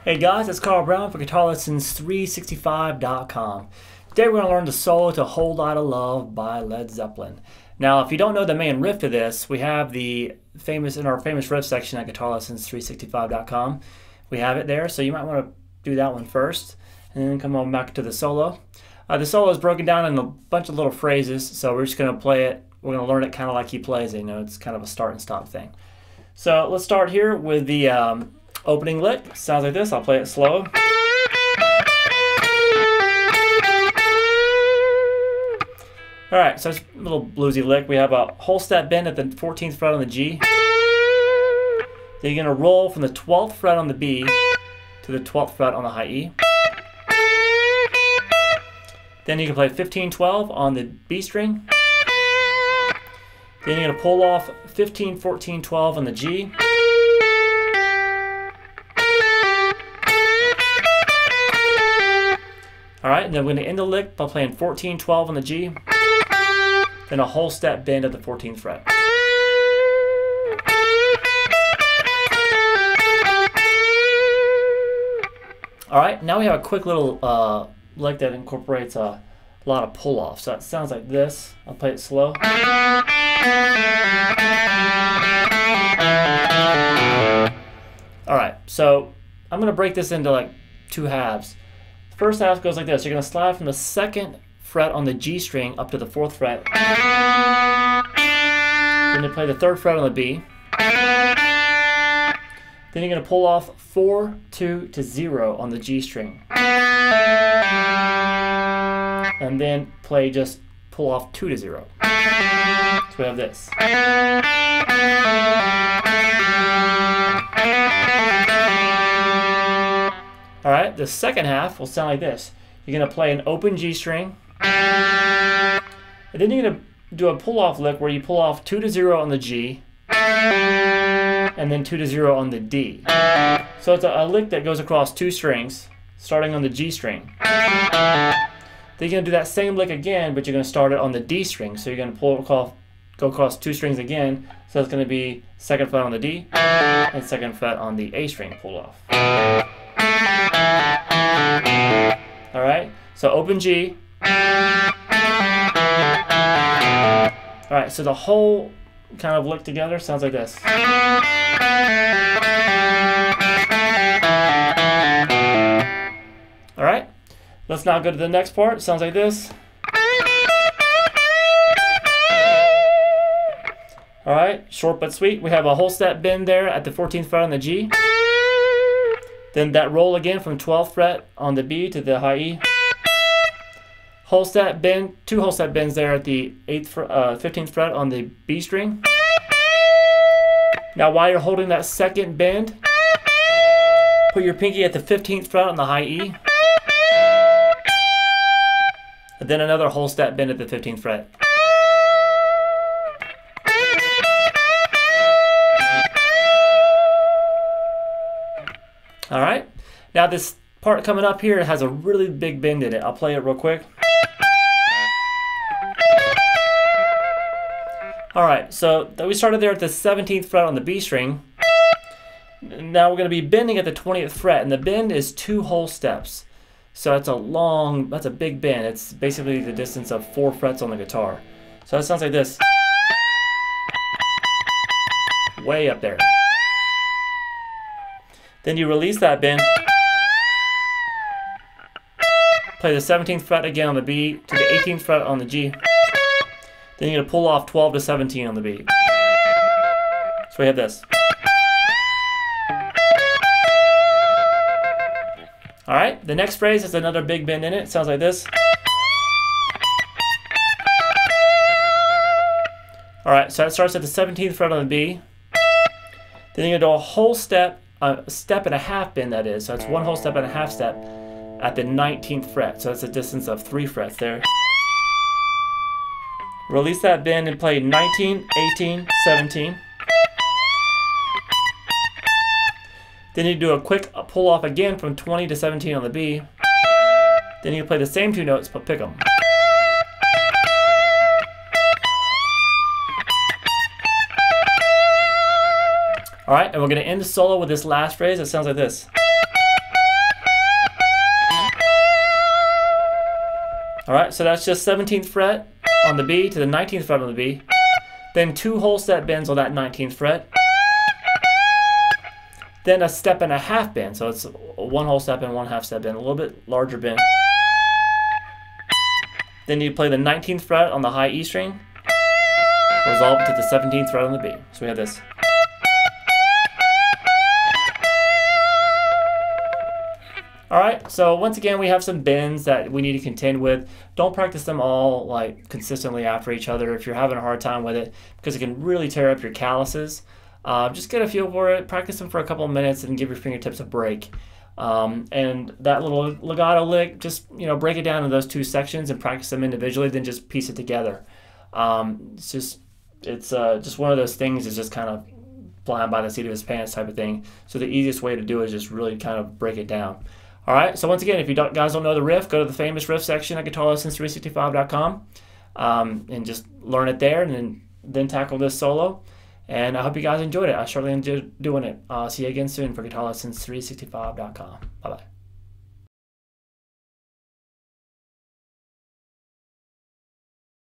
Hey guys, it's Carl Brown for GuitarLessons365.com. Today we're going to learn the solo to Whole Lotta Love by Led Zeppelin. Now, if you don't know the main riff to this, we have the famous riff section at GuitarLessons365.com. We have it there, so you might want to do that one first, and then come on back to the solo. The solo is broken down in a bunch of little phrases, so we're just going to play it. We're going to learn it kind of like he plays it. You know, it's kind of a start and stop thing. So let's start here with the opening lick. Sounds like this. I'll play it slow. Alright, so it's a little bluesy lick. We have a whole step bend at the 14th fret on the G. Then you're going to roll from the 12th fret on the B to the 12th fret on the high E. Then you can play 15-12 on the B string. Then you're going to pull off 15-14-12 on the G. Alright, and then we're going to end the lick by playing 14-12 on the G. Then a whole step bend at the 14th fret. Alright, now we have a quick little lick that incorporates a lot of pull-off. So it sounds like this. I'll play it slow. Alright, so I'm going to break this into like two halves. The first half goes like this. You're going to slide from the 2nd fret on the G string up to the 4th fret. Then you play the 3rd fret on the B. Then you're going to pull off 4-2 to 0 on the G string. And then play just pull off 2 to 0. So we have this. Alright, the second half will sound like this. You're going to play an open G string. And then you're going to do a pull-off lick where you pull off 2 to 0 on the G. And then 2 to 0 on the D. So it's a lick that goes across two strings, starting on the G string. Then you're going to do that same lick again, but you're going to start it on the D string. So you're going to go across two strings again. So it's going to be 2nd fret on the D and 2nd fret on the A string pull off. Alright, so open G. Alright, so the whole kind of lick together sounds like this. Alright, let's now go to the next part. It sounds like this. Alright, short but sweet. We have a whole step bend there at the 14th fret on the G. Then that roll again from 12th fret on the B to the high E. Whole step bend, 2 whole step bends there at the 15th fret on the B string. Now while you're holding that second bend, put your pinky at the 15th fret on the high E. And then another whole step bend at the 15th fret. Alright, now this part coming up here has a really big bend in it. I'll play it real quick. Alright, so we started there at the 17th fret on the B string. Now we're going to be bending at the 20th fret, and the bend is 2 whole steps. So that's a big bend. It's basically the distance of 4 frets on the guitar. So that sounds like this. Way up there. Then you release that bend, play the 17th fret again on the B to the 18th fret on the G. Then you're going to pull off 12 to 17 on the B. So we have this. Alright, the next phrase has another big bend in it. It sounds like this. Alright, so it starts at the 17th fret on the B. Then you're going to do a whole step. A step and a half bend, that is. So it's 1 whole step and a half step at the 19th fret. So that's a distance of 3 frets there. Release that bend and play 19, 18, 17. Then you do a quick pull off again from 20 to 17 on the B. Then you play the same 2 notes, but pick them. All right, and we're going to end the solo with this last phrase. It sounds like this. All right, so that's just 17th fret on the B to the 19th fret on the B. Then 2 whole step bends on that 19th fret. Then a step and a half bend. So it's 1 whole step and 1 half step bend, a little bit larger bend. Then you play the 19th fret on the high E string, resolve to the 17th fret on the B. So we have this. All right, so once again, we have some bends that we need to contend with. Don't practice them all like consistently after each other if you're having a hard time with it, because it can really tear up your calluses. Just get a feel for it, practice them for a couple of minutes, and give your fingertips a break. And that little legato lick, just break it down into those 2 sections and practice them individually, then just piece it together. It's just one of those things is just kind of flying by the seat of his pants type of thing. So the easiest way to do it is just really kind of break it down. All right, so once again, if you guys don't know the riff, go to the famous riff section at GuitarLessons365.com and just learn it there, and then tackle this solo. And I hope you guys enjoyed it. I surely enjoyed doing it. See you again soon for GuitarLessons365.com. Bye-bye.